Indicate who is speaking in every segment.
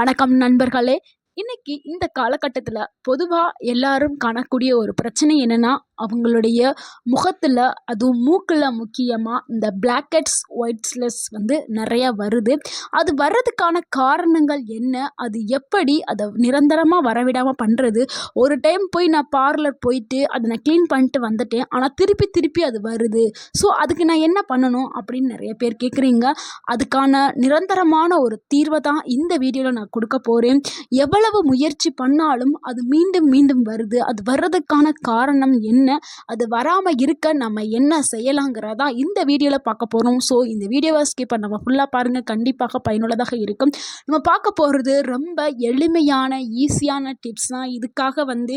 Speaker 1: வணக்கம் நண்பர்களே. இன்னைக்கு இந்த காலகட்டத்தில் பொதுவாக எல்லாரும் காணக்கூடிய ஒரு பிரச்சனை என்னன்னா, அவங்களுடைய முகத்தில் அதுவும் மூக்கில் முக்கியமாக இந்த பிளாக் ஹெட்ஸ் ஒயிட்ஸ்லெஸ் வந்து நிறையா வருது. அது வர்றதுக்கான காரணங்கள் என்ன, அது எப்படி அதை நிரந்தரமாக வரவிடாமல் பண்ணுறது. ஒரு டைம் போய் நான் பார்லர் போயிட்டு அதை நான் க்ளீன் பண்ணிட்டு வந்துட்டேன், ஆனால் திருப்பி திருப்பி அது வருது. ஸோ அதுக்கு நான் என்ன பண்ணணும் அப்படின்னு நிறைய பேர் கேட்குறீங்க. அதுக்கான நிரந்தரமான ஒரு தீர்வை தான் இந்த வீடியோவில் நான் கொடுக்க போகிறேன். எவ்வளவு முயற்சி பண்ணாலும் அது மீண்டும் மீண்டும் வருது. அது வர்றதுக்கான காரணம் என்ன, அது வராமல் இருக்க நம்ம என்ன செய்யலாங்கிறதா இந்த வீடியோவில் பார்க்க போகிறோம். ஸோ இந்த வீடியோவை ஸ்கிப் பண்ணாமல் ஃபுல்லாக பாருங்கள், கண்டிப்பாக பயனுள்ளதாக இருக்கும். நம்ம பார்க்க போகிறது ரொம்ப எளிமையான ஈஸியான டிப்ஸ் தான். இதுக்காக வந்து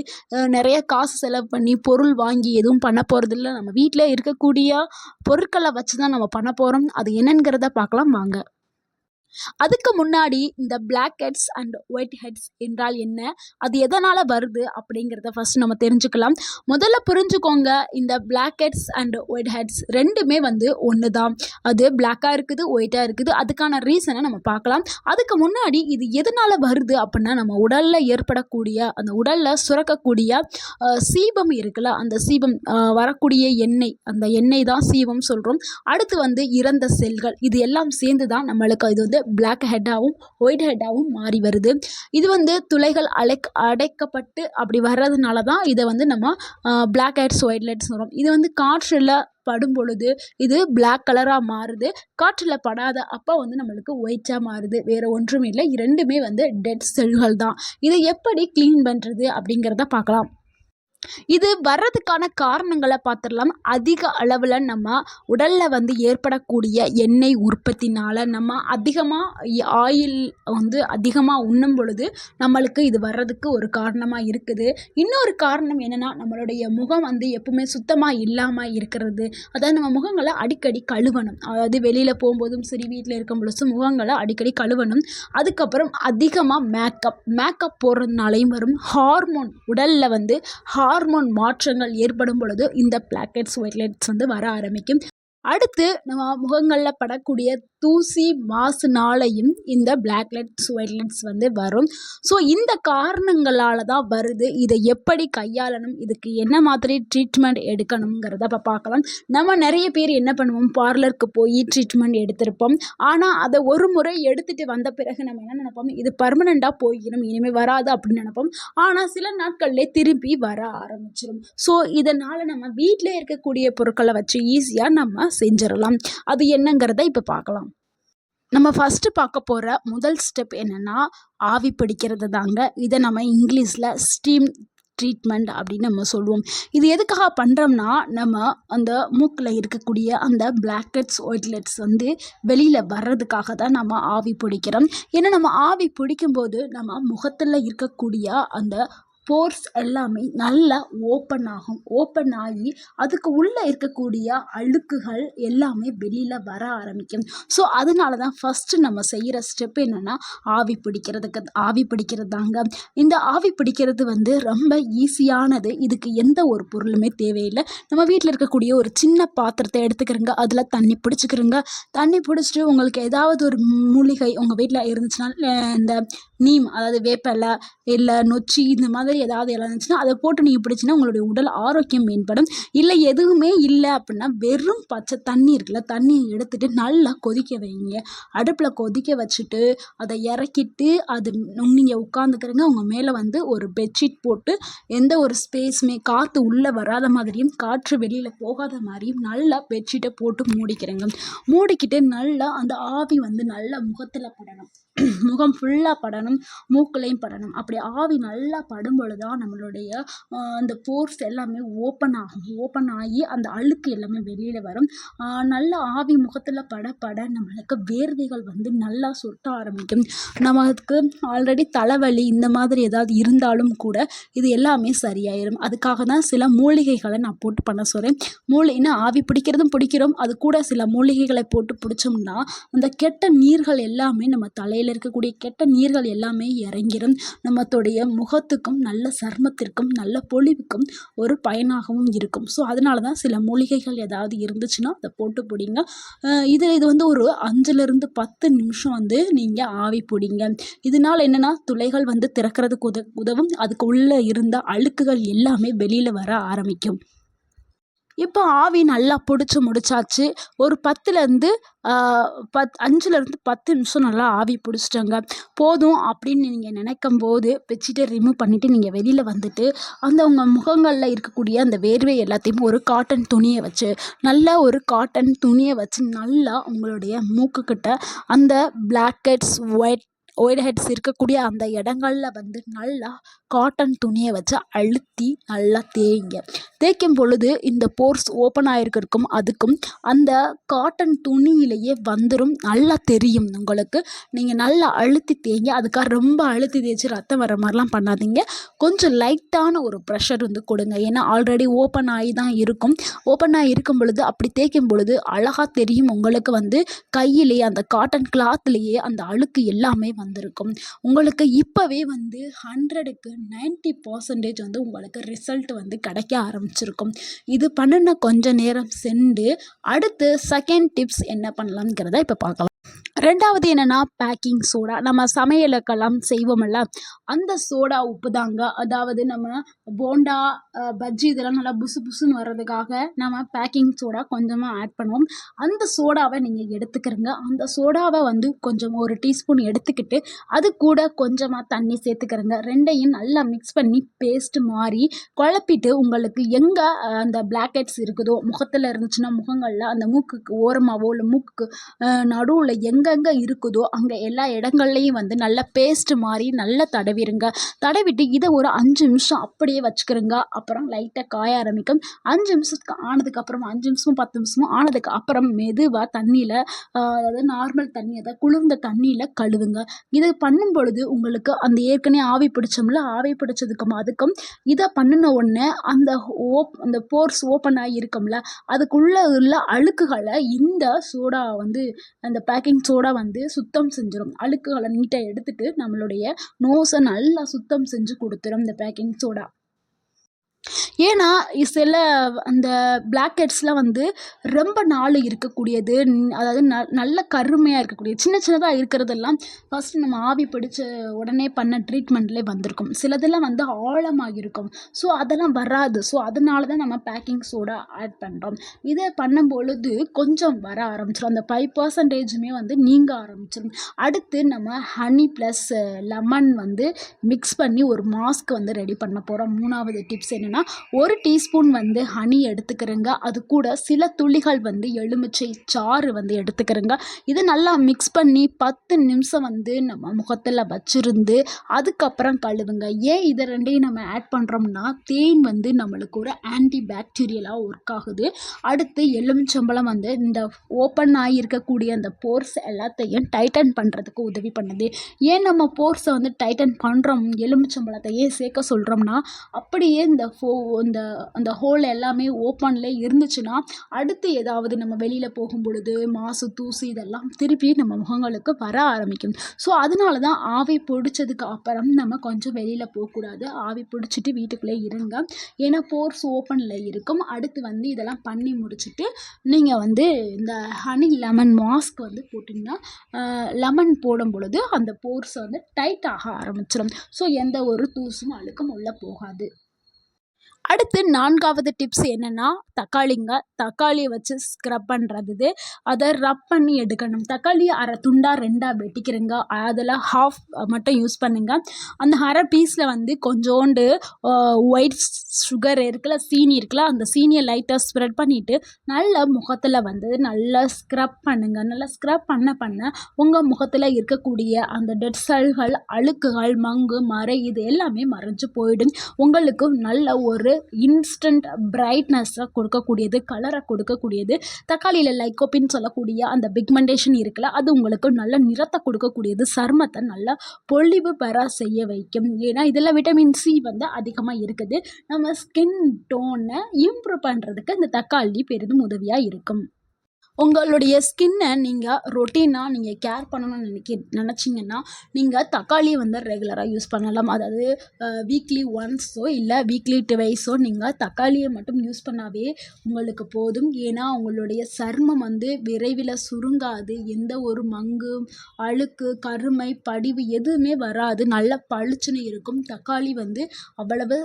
Speaker 1: நிறைய காசு செலவு பண்ணி பொருள் வாங்கி எதுவும் பண்ண போகிறதில்ல. நம்ம வீட்டில் இருக்கக்கூடிய பொருட்களை வச்சு தான் நம்ம பண்ண போகிறோம். அது என்னங்கிறத பார்க்கலாம் வாங்க. அதுக்கு முன்னாடி இந்த blackheads and whiteheads என்றால் என்ன, அது எதனால் வருது அப்படிங்கிறத ஃபஸ்ட் நம்ம தெரிஞ்சுக்கலாம். முதல்ல புரிஞ்சுக்கோங்க, இந்த blackheads and whiteheads ரெண்டுமே வந்து ஒன்று தான். அது பிளாக்காக இருக்குது, ஒயிட்டாக இருக்குது. அதுக்கான ரீசனை நம்ம பார்க்கலாம். அதுக்கு முன்னாடி இது எதனால் வருது அப்படின்னா, நம்ம உடலில் ஏற்படக்கூடிய அந்த உடலில் சுரக்கக்கூடிய சீபம் இருக்குல்ல, அந்த சீபம் வரக்கூடிய எண்ணெய், அந்த எண்ணெய் தான் சீபம் சொல்கிறோம். அடுத்து வந்து இறந்த செல்கள், இது எல்லாம் சேர்ந்து தான் நம்மளுக்கு இது வந்து பிளாக் ஹெட்டாகவும் ஒயிட் ஹெட்டாகவும் மாறி வருது. இது வந்து துளைகள் அடைக்கப்பட்டு அப்படி வர்றதுனால தான் இதை வந்து நம்ம பிளாக் ஹெட்ஸ் ஒயிட் ஹெட்ஸ் வரும். இது வந்து காற்றில் படும் பொழுது இது பிளாக் கலராக மாறுது. காற்றில் படாத அப்போ வந்து நம்மளுக்கு ஒயிட்டாக மாறுது. வேறு ஒன்றும் இல்லை, இரண்டுமே வந்து டெட் செல்கள் தான். இதை எப்படி க்ளீன் பண்ணுறது அப்படிங்கிறத பார்க்கலாம். இது வர்றதுக்கான காரணங்களை பார்த்துடலாம். அதிக அளவில் நம்ம உடலில் வந்து ஏற்படக்கூடிய எண்ணெய் உற்பத்தினால் நம்ம அதிகமாக ஆயில் வந்து அதிகமாக உண்ணும் பொழுது நம்மளுக்கு இது வர்றதுக்கு ஒரு காரணமாக இருக்குது. இன்னொரு காரணம் என்னென்னா, நம்மளுடைய முகம் வந்து எப்பவுமே சுத்தமாக இல்லாமல் இருக்கிறது. அதாவது நம்ம முகங்களை அடிக்கடி கழுவணும். அதாவது வெளியில் போகும்போதும் சரி, வீட்டில் இருக்கும் பொழுதும் முகங்களை அடிக்கடி கழுவணும். அதுக்கப்புறம் அதிகமாக மேக்கப் போடுறதுனாலையும் வரும். ஹார்மோன் உடலில் வந்து ஹார்மோன் மாற்றங்கள் ஏற்படும் பொழுது இந்த பிளாக் ஹெட்ஸ் ஒயிட் ஹெட்ஸ் வந்து வர ஆரம்பிக்கும். அடுத்து நம்ம முகங்களில் படக்கூடிய தூசி மாசுனாலையும் இந்த பிளாக் ஹெட்ஸ் ஒயிட் ஹெட்ஸ் வந்து வரும். ஸோ இந்த காரணங்களால் தான் வருது. இதை எப்படி கையாளணும், இதுக்கு என்ன மாதிரி ட்ரீட்மெண்ட் எடுக்கணுங்கிறத இப்போ பார்க்கலாம். நம்ம நிறைய பேர் என்ன பண்ணுவோம், பார்லருக்கு போய் ட்ரீட்மெண்ட் எடுத்திருப்போம். ஆனால் அதை ஒரு முறை எடுத்துகிட்டு வந்த பிறகு நம்ம என்ன நினைப்போம், இது பர்மனெண்ட்டாக போயிடும், இனிமேல் வராது அப்படின்னு நினைப்போம். ஆனால் சில நாட்கள்லேயே திருப்பி வர ஆரம்பிச்சிடும். ஸோ இதனால் நம்ம வீட்டில் இருக்கக்கூடிய பொருட்களை வச்சு ஈஸியாக நம்ம செஞ்சிடலாம். அது என்னங்கிறத இப்போ பார்க்கலாம். நம்ம ஃபஸ்ட்டு பார்க்க போகிற முதல் ஸ்டெப் என்னென்னா, ஆவி பிடிக்கிறது தாங்க. இதை நம்ம இங்கிலீஷில் ஸ்டீம் ட்ரீட்மெண்ட் அப்படின்னு நம்ம சொல்லுவோம். இது எதுக்காக பண்ணுறோம்னா, நம்ம அந்த மூக்கில் இருக்கக்கூடிய அந்த பிளாக் ஹெட்ஸ் ஒயிட் ஹெட்ஸ் வந்து வெளியில் வர்றதுக்காக தான் நம்ம ஆவி பிடிக்கிறோம். ஏன்னா நம்ம ஆவி பிடிக்கும்போது நம்ம முகத்தில் இருக்கக்கூடிய அந்த போர்ஸ் எல்லாமே நல்லா ஓப்பன் ஆகும். ஓப்பன் ஆகி அதுக்கு உள்ளே இருக்கக்கூடிய அழுக்குகள் எல்லாமே வெளியில் வர ஆரம்பிக்கும். ஸோ அதனால தான் ஃபஸ்ட்டு நம்ம செய்கிற ஸ்டெப் என்னென்னா, ஆவி பிடிக்கிறது தாங்க. இந்த ஆவி பிடிக்கிறது வந்து ரொம்ப ஈஸியானது. இதுக்கு எந்த ஒரு பொருளுமே தேவையில்லை. நம்ம வீட்டில் இருக்கக்கூடிய ஒரு சின்ன பாத்திரத்தை எடுத்துக்கிறோங்க, அதில் தண்ணி பிடிச்சிக்கிறோங்க. தண்ணி பிடிச்சிட்டு உங்களுக்கு ஏதாவது ஒரு மூலிகை உங்கள் வீட்டில் இருந்துச்சுன்னா, இந்த நீம் அதாவது வேப்பலை இல்லை நொச்சி இந்த மாதிரி ஏதாவது இலை இருந்துச்சுன்னா அதை போட்டு நீங்கள் பிடிச்சின்னா உங்களுடைய உடல் ஆரோக்கியம் மேம்படும். இல்லை எதுவுமே இல்லை அப்படின்னா வெறும் பச்சை தண்ணி இருக்குல்ல, தண்ணியை எடுத்துகிட்டு நல்லா கொதிக்க வைங்க. அடுப்பில் கொதிக்க வச்சுட்டு அதை இறக்கிட்டு அது நீங்கள் உட்காந்துக்கிறங்க. உங்கள் மேலே வந்து ஒரு பெட்ஷீட் போட்டு எந்த ஒரு ஸ்பேஸுமே காற்று உள்ளே வராத மாதிரியும் காற்று வெளியில் போகாத மாதிரியும் நல்லா பெட்ஷீட்டை போட்டு மூடிக்கிறேங்க. மூடிக்கிட்டு நல்லா அந்த ஆவி வந்து நல்லா முகத்தில் படணும், முகம் ஃபுல்லாக படணும், மூக்குலையும் படணும். அப்படி ஆவி நல்லா படும் பொழுதுதான் நம்மளுடைய அந்த போர்ஸ் எல்லாமே ஓப்பன் ஆகும். ஓப்பன் ஆகி அந்த அழுக்கு எல்லாமே வெளியில் வரும். நல்லா ஆவி முகத்தில் பட நம்மளுக்கு வேர்வைகள் வந்து நல்லா சொட்ட ஆரம்பிக்கும். நமக்கு ஆல்ரெடி தலைவலி இந்த மாதிரி ஏதாவது இருந்தாலும் கூட இது எல்லாமே சரியாயிடும். அதுக்காக தான் சில மூலிகைகளை நான் போட்டு பண்ண சொல்கிறேன். மூலிகைன்னா ஆவி பிடிக்கிறதும் பிடிக்கிறோம், அது கூட சில மூலிகைகளை போட்டு பிடிச்சோம்னா அந்த கெட்ட நீர்கள் எல்லாமே நம்ம தலையில் தலையில் இருக்கக்கூடிய கெட்ட நீர்கள் எல்லாமே இறங்கிடும். நம்மளுடைய முகத்துக்கும் நல்ல சருமத்திற்கும் நல்ல பொலிவுக்கும் ஒரு பயனாகவும் இருக்கும். ஸோ அதனால தான் சில மூலிகைகள் ஏதாவது இருந்துச்சுன்னா அதை போட்டு பிடிங்க. இது வந்து ஒரு 5லிருந்து 10 நிமிஷம் வந்து நீங்கள் ஆவி பிடிங்க. இதனால் என்னென்னா துளைகள் வந்து திறக்கிறதுக்கு உதவும். அதுக்கு உள்ளே இருந்த அழுக்குகள் எல்லாமே வெளியில் வர ஆரம்பிக்கும். இப்போ ஆவி நல்லா பிடிச்சி முடிச்சாச்சு. ஒரு 5லேருந்து 10 நிமிஷம் நல்லா ஆவி பிடிச்சிட்டங்க. போதும் அப்படின்னு நீங்கள் நினைக்கும்போது பெட்ஷீட்டை ரிமூவ் பண்ணிவிட்டு நீங்கள் வெளியில் வந்துட்டு அந்த உங்கள் முகங்களில் இருக்கக்கூடிய அந்த வேர்வை எல்லாத்தையும் ஒரு காட்டன் துணியை வச்சு நல்லா உங்களுடைய மூக்குக்கிட்ட அந்த பிளாக் ஹெட்ஸ் ஒயிட் ஹெட்ஸ் இருக்கக்கூடிய அந்த இடங்கள்ல வந்து நல்லா காட்டன் துணியை வச்சு அழுத்தி நல்லா தேய்க்கும் பொழுது இந்த போர்ஸ் ஓப்பன் ஆகிருக்கிறதுக்கும் அதுக்கும் அந்த காட்டன் துணியிலேயே வந்துடும், நல்லா தெரியும் உங்களுக்கு. நீங்கள் நல்லா அழுத்தி தேய்ங்க. அதுக்காக ரொம்ப அழுத்தி தேய்ச்சி ரத்தம் வர மாதிரிலாம் பண்ணாதீங்க. கொஞ்சம் லைட்டான ஒரு ப்ரெஷர் வந்து கொடுங்க. ஏன்னா ஆல்ரெடி ஓப்பன் ஆகி தான் இருக்கும். ஓப்பன் ஆகி இருக்கும் பொழுது அப்படி தேய்க்கும் பொழுது அழகாக தெரியும் உங்களுக்கு வந்து கையிலேயே அந்த காட்டன் கிளாத்லேயே அந்த அழுக்கு எல்லாமே வந்திருக்கும். உங்களுக்கு இப்போவே வந்து 100க்கு 90% வந்து உங்களுக்கு ரிசல்ட் வந்து கிடைக்க ஆரம்பிச்சிருக்கும். இது பண்ணின கொஞ்ச நேரம் சென்று அடுத்து செகண்ட் டிப்ஸ் என்ன பண்ணலாம்ங்கிறத இப்போ பார்க்கலாம். 2வது என்னென்னா பேக்கிங் சோடா. நம்ம சமையலுக்கெல்லாம் செய்வோம்ல, அந்த சோடா உப்பு தாங்க. அதாவது நம்ம போண்டா பஜ்ஜி இதெல்லாம் நல்லா புசு புசுன்னு வர்றதுக்காக நம்ம பேக்கிங் சோடா கொஞ்சமாக ஆட் பண்ணுவோம். அந்த சோடாவை நீங்கள் எடுத்துக்கிறங்க. அந்த சோடாவை வந்து கொஞ்சம் ஒரு டீஸ்பூன் எடுத்துக்கிட்டு அது கூட கொஞ்சமாக தண்ணி சேர்த்துக்கிறங்க. 2யும் நல்லா மிக்ஸ் பண்ணி பேஸ்ட் மாதிரி குழப்பிட்டு உங்களுக்கு எங்கே அந்த பிளாக் ஹெட்ஸ் இருக்குதோ முகத்தில் இருந்துச்சுன்னா முகங்களில் அந்த மூக்குக்கு ஓரமாகவோ இல்லை மூக்குக்கு நடுவில் எங்கெங்கே இருக்குதோ அங்கே எல்லா இடங்கள்லையும் வந்து நல்லா பேஸ்ட் மாதிரி நல்லா தடவிடுங்க. தடவிட்டு இதை ஒரு 5 நிமிஷம் அப்படியே வச்சுக்கிறங்க. அப்புறம் லைட்டாக காய ஆரம்பிக்கும். 5 நிமிஷத்துக்கு ஆனதுக்கப்புறம் 5 நிமிஷமும் 10 நிமிஷமும் ஆனதுக்கு அப்புறம் மெதுவாக தண்ணியில் அதாவது நார்மல் தண்ணி அதாவது குளிர்ந்த தண்ணியில் கழுவுங்க. இது பண்ணும் பொழுது உங்களுக்கு அந்த ஏற்கனவே ஆவி பிடிச்சோம்ல, ஆவி பிடிச்சதுக்கும் அதுக்கும் இதை பண்ணின உடனே அந்த போர்ஸ் ஓப்பன் ஆகி இருக்கும்ல, அதுக்குள்ளே உள்ள அழுக்குகளை இந்த சோடா வந்து அந்த பேக்கிங் சோடா வந்து சுத்தம் செஞ்சிடும். அழுக்குகளை நீட்டாக எடுத்துட்டு நம்மளுடைய நோஸை நல்லா சுத்தம் செஞ்சு கொடுத்துரும் இந்த பேக்கிங் சோடா. ஏன்னா சில அந்த பிளாக் ஹெட்ஸ்லாம் வந்து ரொம்ப நாள் இருக்கக்கூடியது, அதாவது நல்ல கருமையாக இருக்கக்கூடியது, சின்ன சின்னதாக இருக்கிறதெல்லாம் ஃபஸ்ட்டு நம்ம ஆவி பிடிச்ச உடனே பண்ண ட்ரீட்மெண்ட்லேயே வந்திருக்கும். சிலதெல்லாம் வந்து ஆழமாக இருக்கும். ஸோ அதெல்லாம் வராது. ஸோ அதனால தான் நம்ம பேக்கிங் சோடா ஆட் பண்ணுறோம். இதை பண்ணும் பொழுது கொஞ்சம் வர ஆரம்பிச்சிடும். அந்த 5%மே வந்து நீங்க ஆரம்பிச்சிடும். அடுத்து நம்ம ஹனி ப்ளஸ் லெமன் வந்து மிக்ஸ் பண்ணி ஒரு மாஸ்க் வந்து ரெடி பண்ண போகிறோம். 3வது டிப்ஸ் என்னென்னா, 1 டீஸ்பூன் வந்து ஹனி எடுத்துக்கிறங்க. அது கூட சில துளிகள் வந்து எலுமிச்சை சாறு வந்து எடுத்துக்கிறங்க. இது நல்லா மிக்ஸ் பண்ணி 10 நிமிஷம் வந்து நம்ம முகத்தில் வச்சிருந்து அதுக்கப்புறம் கழுவுங்க. ஏன் இதை 2யும் நம்ம ஆட் பண்ணுறோம்னா, தேன் வந்து நம்மளுக்கு ஒரு ஆன்டி பாக்டீரியலாக ஒர்க் ஆகுது. அடுத்து எலுமிச்சம்பழம் வந்து இந்த ஓப்பன் ஆகியிருக்கக்கூடிய அந்த போர்ஸ் எல்லாத்தையும் டைட்டன் பண்ணுறதுக்கு உதவி பண்ணுது. ஏன் நம்ம போர்ஸை வந்து டைட்டன் பண்ணுறோம், எலுமிச்சம்பழத்தை ஏன் சேர்க்க சொல்கிறோம்னா, அப்படியே அந்த ஹோல் எல்லாமே ஓப்பன்லேயே இருந்துச்சுன்னா அடுத்து ஏதாவது நம்ம வெளியில் போகும் பொழுது மாசு தூசி இதெல்லாம் திருப்பி நம்ம முகங்களுக்கு வர ஆரம்பிக்கும். ஸோ அதனால தான் ஆவி பிடிச்சதுக்கு அப்புறம் நம்ம கொஞ்சம் வெளியில் போகக்கூடாது. ஆவி பிடிச்சிட்டு வீட்டுக்குள்ளே இருங்க. ஏன்னா போர்ஸ் ஓப்பனில் இருக்கும். அடுத்து வந்து இதெல்லாம் பண்ணி முடிச்சுட்டு நீங்கள் வந்து இந்த ஹனி லெமன் மாஸ்க் வந்து போட்டிங்கன்னா லெமன் போடும் பொழுது அந்த போர்ஸை வந்து டைட் ஆக ஆரம்பிச்சிடும். ஸோ எந்த ஒரு தூசும் அழுக்கும் உள்ளே போகாது. அடுத்து 4வது டிப்ஸ் என்னென்னா, தக்காளியை வச்சு ஸ்க்ரப் பண்ணுறது. அதை ரப் பண்ணி எடுக்கணும். தக்காளியை அரை துண்டாக 2ஆக வெட்டிக்கிறங்க. அதில் ஹாஃப் மட்டும் யூஸ் பண்ணுங்க. அந்த அரை பீஸில் வந்து கொஞ்சோண்டு ஒயிட் சுகர் இருக்குல்ல, சீனி இருக்குல்ல, அந்த சீனியை லைட்டாக ஸ்ப்ரெட் பண்ணிவிட்டு நல்லா முகத்தில் வந்து நல்லா ஸ்க்ரப் பண்ணுங்கள். நல்லா ஸ்க்ரப் பண்ண உங்கள் முகத்தில் இருக்கக்கூடிய அந்த டெட் செல்கள், அழுக்குகள், மங்கு, மறை இது எல்லாமே மறைஞ்சு போயிடும். உங்களுக்கு நல்ல ஒரு இன்ஸ்டன்ட் பிரைட்னஸை கொடுக்கக்கூடியது, கலரை கொடுக்கக்கூடியது. தக்காளியில் லைக்கோபின் சொல்லக்கூடிய அந்த பிக்மெண்டேஷன் இருக்குல்ல, அது உங்களுக்கு நல்ல நிறத்தை கொடுக்கக்கூடியது. சருமத்தை நல்லா பொலிவு பெற செய்ய வைக்கும். ஏன்னா இதில் விட்டமின் சி வந்து அதிகமாக இருக்குது. நம்ம ஸ்கின் டோனை இம்ப்ரூவ் பண்ணுறதுக்கு இந்த தக்காளி பெரிதும் உதவியாக இருக்கும். உங்களுடைய ஸ்கின்னை நீங்கள் ரொட்டீனாக நீங்கள் கேர் பண்ணணும்னு நினச்சிங்கன்னா நீங்கள் தக்காளியை வந்து ரெகுலராக யூஸ் பண்ணலாம். அதாவது வீக்லி ஒன்ஸோ இல்லை வீக்லி டுவைஸோ நீங்கள் தக்காளியை மட்டும் யூஸ் பண்ணாவே உங்களுக்கு போதும். ஏன்னா உங்களுடைய சருமம் வந்து விரைவில் சுருங்காது, எந்த ஒரு மங்கு, அழுக்கு, கருமை, படிவு எதுவுமே வராது, நல்ல பளிச்சுன்னு இருக்கும். தக்காளி வந்து அவ்வளவு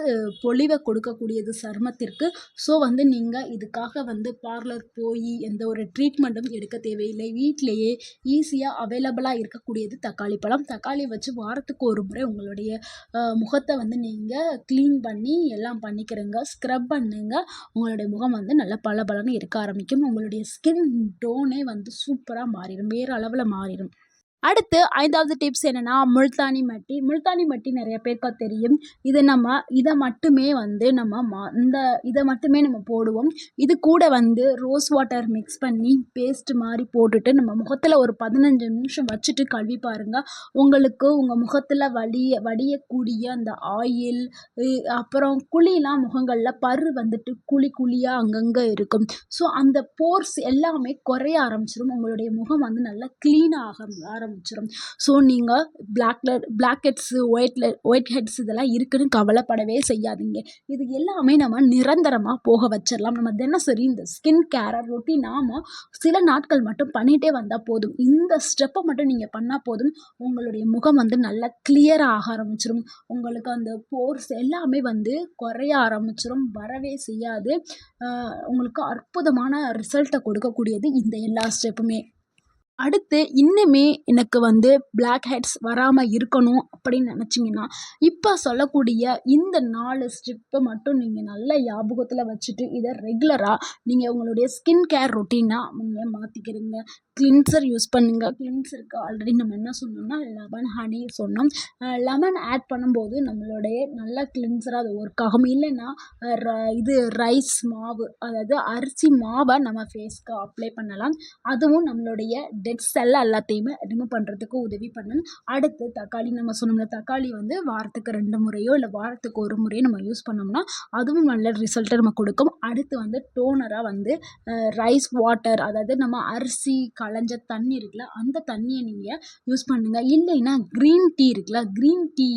Speaker 1: பொலிவை கொடுக்கக்கூடியது சருமத்திற்கு. ஸோ வந்து நீங்கள் இதுக்காக வந்து பார்லர் போய் எந்த ஒரு ட்ரீட்மெண்ட்டும் எடுக்க தேவையில்லை. வீட்டிலேயே ஈஸியாக அவைலபிளாக இருக்கக்கூடியது தக்காளி பழம். தக்காளியை வச்சு வாரத்துக்கு ஒரு முறை உங்களுடைய முகத்தை வந்து நீங்கள் க்ளீன் பண்ணி எல்லாம் பண்ணிக்கிறங்க, ஸ்க்ரப் பண்ணுங்க. உங்களுடைய முகம் வந்து நல்லா பளபளன்னு இருக்க ஆரம்பிக்கும். உங்களுடைய ஸ்கின் டோனே வந்து சூப்பராக மாறிடும், வேறு அளவில் மாறிடும். அடுத்து 5வது டிப்ஸ் என்னன்னா, முல்தானி மட்டி. முல்தானி மட்டி நிறைய பேருக்கு தெரியும். இதை மட்டுமே வந்து இதை மட்டுமே நம்ம போடுவோம். இது கூட வந்து ரோஸ் வாட்டர் மிக்ஸ் பண்ணி பேஸ்ட் மாதிரி போட்டுட்டு நம்ம முகத்தில் ஒரு 15 நிமிஷம் வச்சுட்டு கழுவி பாருங்கள். உங்களுக்கு உங்கள் முகத்தில் வடியக்கூடிய அந்த ஆயில், அப்புறம் குழிலாம் முகங்களில் பரு வந்துட்டு குழியாக அங்கங்கே இருக்கும். ஸோ அந்த போர்ஸ் எல்லாமே குறைய ஆரம்பிச்சிடும். உங்களுடைய முகம் வந்து நல்லா க்ளீனாக ஆரம்பிச்சிடும். ஸோ நீங்கள் பிளாக் ஹெட்ஸு, ஒயிட் ஹெட்ஸ் இதெல்லாம் இருக்குன்னு கவலைப்படவே செய்யாதீங்க. இது எல்லாமே நம்ம நிரந்தரமாக போக வச்சிடலாம். நம்ம தினசரி இந்த ஸ்கின் கேரை ரொட்டீனாக சில நாட்கள் மட்டும் பண்ணிகிட்டே வந்தால் போதும். இந்த ஸ்டெப்பை மட்டும் நீங்கள் பண்ணால் போதும். உங்களுடைய முகம் வந்து நல்லா கிளியராக ஆக ஆரம்பிச்சிடும். உங்களுக்கு அந்த போர்ஸ் எல்லாமே வந்து குறைய ஆரம்பிச்சிடும், வரவே செய்யாது. உங்களுக்கு அற்புதமான ரிசல்ட்டை கொடுக்கக்கூடியது இந்த எல்லா ஸ்டெப்புமே. அடுத்து இன்னுமே எனக்கு வந்து பிளாக் ஹெட்ஸ் வராமல் இருக்கணும் அப்படின்னு நினச்சிங்கன்னா, இப்போ சொல்லக்கூடிய இந்த 4 ஸ்டெப்பை மட்டும் நீங்கள் நல்ல ஞாபகத்தில் வச்சுட்டு இதை ரெகுலராக நீங்கள் உங்களுடைய ஸ்கின் கேர் ரொட்டீனாக நீங்கள் மாற்றிக்கிறீங்க. கிளின்சர் யூஸ் பண்ணுங்கள். கிளின்சருக்கு ஆல்ரெடி நம்ம என்ன சொன்னோம்னா லெமன் ஹனி சொன்னோம். லெமன் ஆட் பண்ணும்போது நம்மளுடைய நல்ல கிளின்சராக அது ஒர்க் ஆகும். இல்லைன்னா ரைஸ் மாவு, அதாவது அரிசி மாவை நம்ம ஃபேஸ்க்கு அப்ளை பண்ணலாம். அதுவும் நம்மளுடைய டெட் செல் எல்லாத்தையுமே ரிமூவ் பண்ணுறதுக்கு உதவி பண்ணும். அடுத்து தக்காளி நம்ம சொன்னோம்ல, தக்காளி வந்து வாரத்துக்கு 2 முறையோ இல்லை வாரத்துக்கு 1 முறையோ நம்ம யூஸ் பண்ணோம்னா அதுவும் நல்ல ரிசல்ட்டை நம்ம கொடுக்கும். அடுத்து வந்து டோனராக வந்து ரைஸ் வாட்டர், அதாவது நம்ம அரிசி களைஞ்ச தண்ணி இருக்குல்ல, அந்த தண்ணியை நீங்கள் யூஸ் பண்ணுங்கள். இல்லைன்னா க்ரீன் டீ இருக்குல்ல, க்ரீன் டீ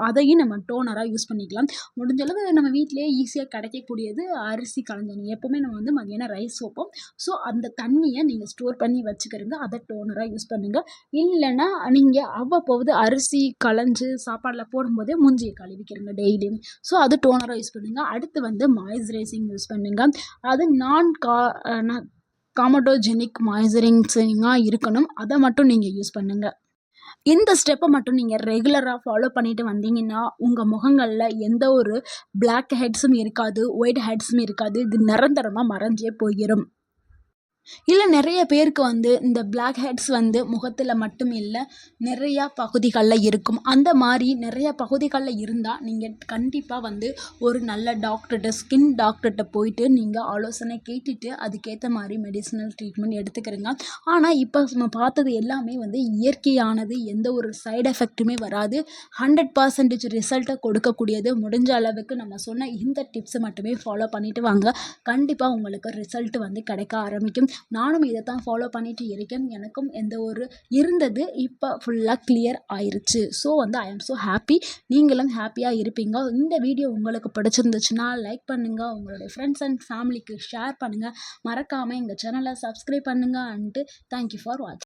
Speaker 1: அதையும் நம்ம டோனராக யூஸ் பண்ணிக்கலாம். முடிஞ்சளவு நம்ம வீட்டிலேயே ஈஸியாக கிடைக்கக்கூடியது அரிசி களைஞ்ச தண்ணி. எப்போவுமே நம்ம வந்து மதியானம் ரைஸ் வைப்போம். ஸோ அந்த தண்ணியை நீங்கள் ஸ்டோர் பண்ணி வச்சுக்கிறங்க, அதை டோனராக யூஸ் பண்ணுங்கள். இல்லைன்னா நீங்கள் அவ்வப்போது அரிசி களைஞ்சு சாப்பாடில் போடும்போதே மூஞ்சியை கழுவிக்கிறங்க டெய்லியும். ஸோ அது டோனராக யூஸ் பண்ணுங்கள். அடுத்து வந்து மாய்ஸ்சரைசிங் யூஸ் பண்ணுங்கள். அது காமடோஜெனிக் மாய்ஸ்சரைசிங்காக இருக்கணும். அதை மட்டும் நீங்கள் யூஸ் பண்ணுங்கள். இந்த ஸ்டெப்பை மட்டும் நீங்கள் ரெகுலராக ஃபாலோ பண்ணிட்டு வந்தீங்கன்னா உங்கள் முகங்களில் எந்த ஒரு பிளாக் ஹெட்ஸும் இருக்காது, ஒயிட் ஹெட்ஸும் இருக்காது. இது நிரந்தரமாக மறைஞ்சே போயிடும். இல்லை நிறைய பேருக்கு வந்து இந்த பிளாக் ஹெட்ஸ் வந்து முகத்தில் மட்டும் இல்லை, நிறையா பகுதிகளில் இருக்கும். அந்த மாதிரி நிறையா பகுதிகளில் இருந்தால் நீங்கள் கண்டிப்பாக வந்து ஒரு நல்ல டாக்டர்கிட்ட, ஸ்கின் டாக்டர்கிட்ட போயிட்டு நீங்கள் ஆலோசனை கேட்டுட்டு அதுக்கேற்ற மாதிரி மெடிசினல் ட்ரீட்மெண்ட் எடுத்துக்கிறங்க. ஆனால் இப்போ நம்ம பார்த்தது எல்லாமே வந்து இயற்கையானது, எந்த ஒரு சைடு எஃபெக்ட்டுமே வராது, 100% ரிசல்ட்டை கொடுக்கக்கூடியது. முடிஞ்ச அளவுக்கு நம்ம சொன்ன இந்த டிப்ஸை மட்டுமே ஃபாலோ பண்ணிட்டு வாங்க. கண்டிப்பாக உங்களுக்கு ரிசல்ட் வந்து கிடைக்க ஆரம்பிக்கும். நானும் இதை தான் ஃபாலோ பண்ணிட்டு இருக்கேன். எனக்கும் எந்த ஒரு இருந்தது இப்போ ஃபுல்லாக கிளியர் ஆயிருச்சு. ஸோ வந்து ஐ ஆம் ஸோ ஹாப்பி. நீங்களும் ஹாப்பியாக இருப்பீங்க. இந்த வீடியோ உங்களுக்கு பிடிச்சிருந்துச்சுன்னா லைக் பண்ணுங்கள், உங்களுடைய ஃப்ரெண்ட்ஸ் அண்ட் ஃபேமிலிக்கு ஷேர் பண்ணுங்கள், மறக்காமல் எங்கள் சேனலை சப்ஸ்கிரைப் பண்ணுங்கள். அண்ட் தேங்க்யூ ஃபார் வாட்சிங்.